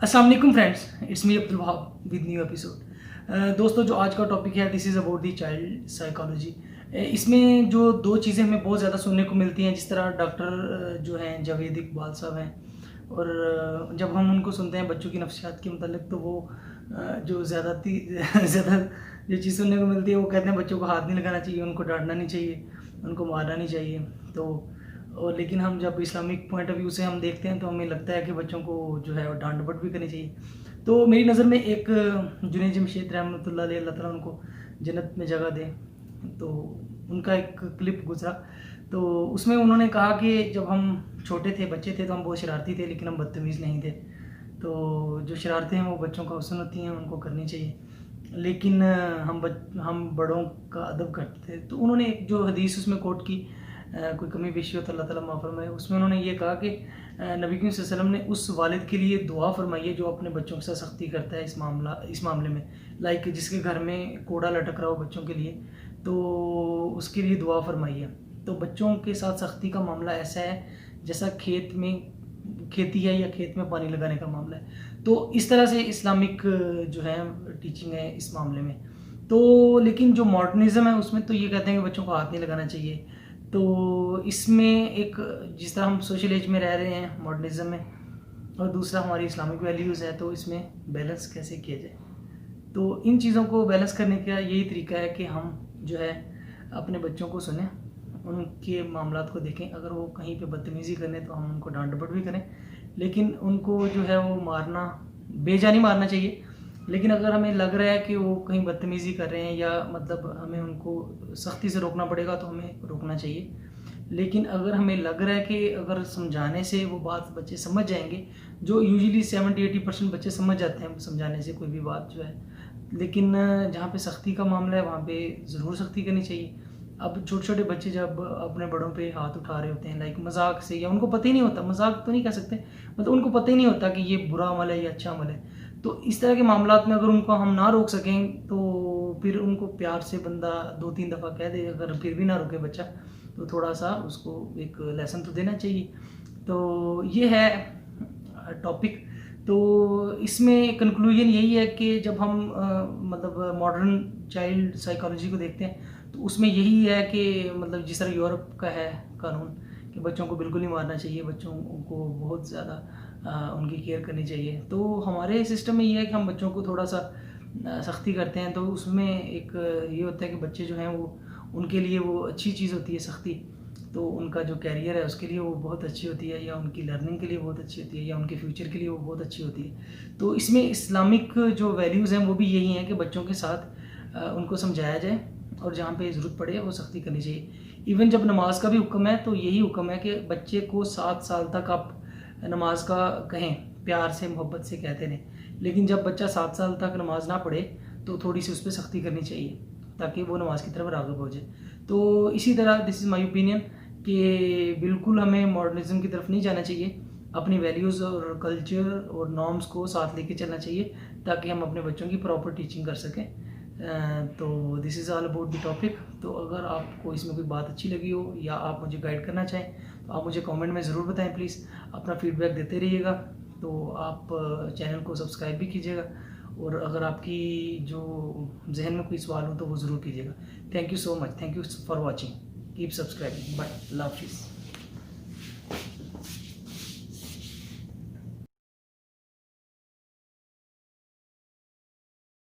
अस्सलाम वालेकुम friends, it's me Abdul Wahab with new episode. दोस्तों, जो आज का टॉपिक है this is about the child psychology. इसमें जो दो चीज़ें हमें बहुत ज़्यादा सुनने को मिलती हैं, जिस तरह डॉक्टर जो हैं जावेद इकबाल साहब हैं, और जब हम उनको सुनते हैं बच्चों की नफ्सियात के मतलब, तो वो जो ज़्यादा ज़्यादा जो चीज़ सुनने को मिलती है वो कहते हैं बच्चों को हाथ नहीं लगाना चाहिए, उनको डांटना नहीं चाहिए, उनको मारना नहीं चाहिए। तो और लेकिन हम जब इस्लामिक पॉइंट ऑफ व्यू से हम देखते हैं तो हमें लगता है कि बच्चों को जो है वो डांट डपट भी करनी चाहिए। तो मेरी नज़र में एक जुनैद जमशेद रहमतुल्लाह अलैह, अल्लाह ताला उनको जन्नत में जगह दे, तो उनका एक क्लिप गुजरा, तो उसमें उन्होंने कहा कि जब हम छोटे थे, बच्चे थे, तो हम बहुत शरारती थे, लेकिन हम बदतमीज़ नहीं थे। तो जो शरारतें हैं वो बच्चों का हुस्न होती हैं, उनको करनी चाहिए, लेकिन हम बड़ों का अदब करते थे। तो उन्होंने एक जो हदीस उसमें कोट की, कोई कमी पेशी हो तो अल्लाह ताला माफ़ फरमाए, उसमें उन्होंने ये कहा कि नबी करीम सल्लल्लाहु अलैहि वसल्लम ने उस वालिद के लिए दुआ फरमाई है जो अपने बच्चों के साथ सख्ती करता है इस मामले में, लाइक जिसके घर में कोड़ा लटक रहा हो बच्चों के लिए, तो उसके लिए दुआ फरमाई है। तो बच्चों के साथ सख्ती का मामला ऐसा है जैसा खेत में खेती है या खेत में पानी लगाने का मामला है। तो इस तरह से इस्लामिक जो है टीचिंग है इस मामले में। तो लेकिन जो मॉडर्निज़्म है उसमें तो ये कहते हैं कि बच्चों को हाथ नहीं लगाना चाहिए। तो इसमें एक, जिस तरह हम सोशल एज में रह रहे हैं मॉडर्निज़्म में, और दूसरा हमारी इस्लामिक वैल्यूज़ है, तो इसमें बैलेंस कैसे किया जाए। तो इन चीज़ों को बैलेंस करने का यही तरीका है कि हम जो है अपने बच्चों को सुनें, उनके मामलात को देखें। अगर वो कहीं पे बदतमीज़ी करें तो हम उनको डांट डपट भी करें, लेकिन उनको जो है वो मारना, बेजा नहीं मारना चाहिए। लेकिन अगर हमें लग रहा है कि वो कहीं बदतमीज़ी कर रहे हैं या मतलब हमें उनको सख्ती से रोकना पड़ेगा तो हमें रोकना चाहिए। लेकिन अगर हमें लग रहा है कि अगर समझाने से वो बात बच्चे समझ जाएंगे, जो यूजुअली 70-80% बच्चे समझ जाते हैं समझाने से कोई भी बात जो है, लेकिन जहाँ पे सख्ती का मामला है वहाँ पे ज़रूर सख्ती करनी चाहिए। अब छोटे छोटे बच्चे जब अपने बड़ों पे हाथ उठा रहे होते हैं, लाइक मजाक से, या उनको पता ही नहीं होता, मजाक तो नहीं कह सकते, मतलब उनको पता ही नहीं होता कि ये बुरा अमल है या अच्छा अमल है। तो इस तरह के मामलात में अगर उनको हम ना रोक सकें तो फिर उनको प्यार से बंदा 2-3 दफ़ा कह दे, अगर फिर भी ना रोके बच्चा, तो थोड़ा सा उसको एक लेसन तो देना चाहिए। तो ये है टॉपिक। तो इसमें कंक्लूजन यही है कि जब हम मतलब मॉडर्न चाइल्ड साइकोलॉजी को देखते हैं तो उसमें यही है कि मतलब जिस तरह यूरोप का है कानून कि बच्चों को बिल्कुल नहीं मारना चाहिए, बच्चों को बहुत ज़्यादा उनकी केयर करनी चाहिए। तो हमारे सिस्टम में ये है कि हम बच्चों को थोड़ा सा सख्ती करते हैं, तो उसमें एक ये होता है कि बच्चे जो हैं वो, उनके लिए वो अच्छी चीज़ होती है सख्ती, तो उनका जो कैरियर है उसके लिए वो बहुत अच्छी होती है, या उनकी लर्निंग के लिए बहुत अच्छी होती है, या उनके फ्यूचर के लिए वो बहुत अच्छी होती है। तो इसमें इस्लामिक जो वैल्यूज़ हैं वो भी यही हैं कि बच्चों के साथ उनको समझाया जाए, और जहाँ पे ज़रूरत पड़े वो सख्ती करनी चाहिए। इवन जब नमाज का भी हुक्म है तो यही हुक्म है कि बच्चे को 7 साल तक आप नमाज का कहें, प्यार से मोहब्बत से कहते रहें, लेकिन जब बच्चा 7 साल तक नमाज ना पढ़े तो थोड़ी सी उस पर सख्ती करनी चाहिए ताकि वो नमाज की तरफ राग़िब हो जाए। तो इसी तरह दिस इज़ माई ओपिनियन कि बिल्कुल हमें मॉडर्निज़्म की तरफ नहीं जाना चाहिए, अपनी वैल्यूज़ और कल्चर और नॉर्म्स को साथ लेके चलना चाहिए ताकि हम अपने बच्चों की प्रॉपर टीचिंग कर सकें। तो this is all about the topic. तो अगर आपको इसमें कोई बात अच्छी लगी हो या आप मुझे गाइड करना चाहें तो आप मुझे कमेंट में ज़रूर बताएं, प्लीज़ अपना फीडबैक देते रहिएगा। तो आप चैनल को सब्सक्राइब भी कीजिएगा, और अगर आपकी जो जहन में कोई सवाल हो तो वो ज़रूर कीजिएगा। Thank you so much, thank you for watching, keep subscribing, bye, अल्लाह हाफिज़।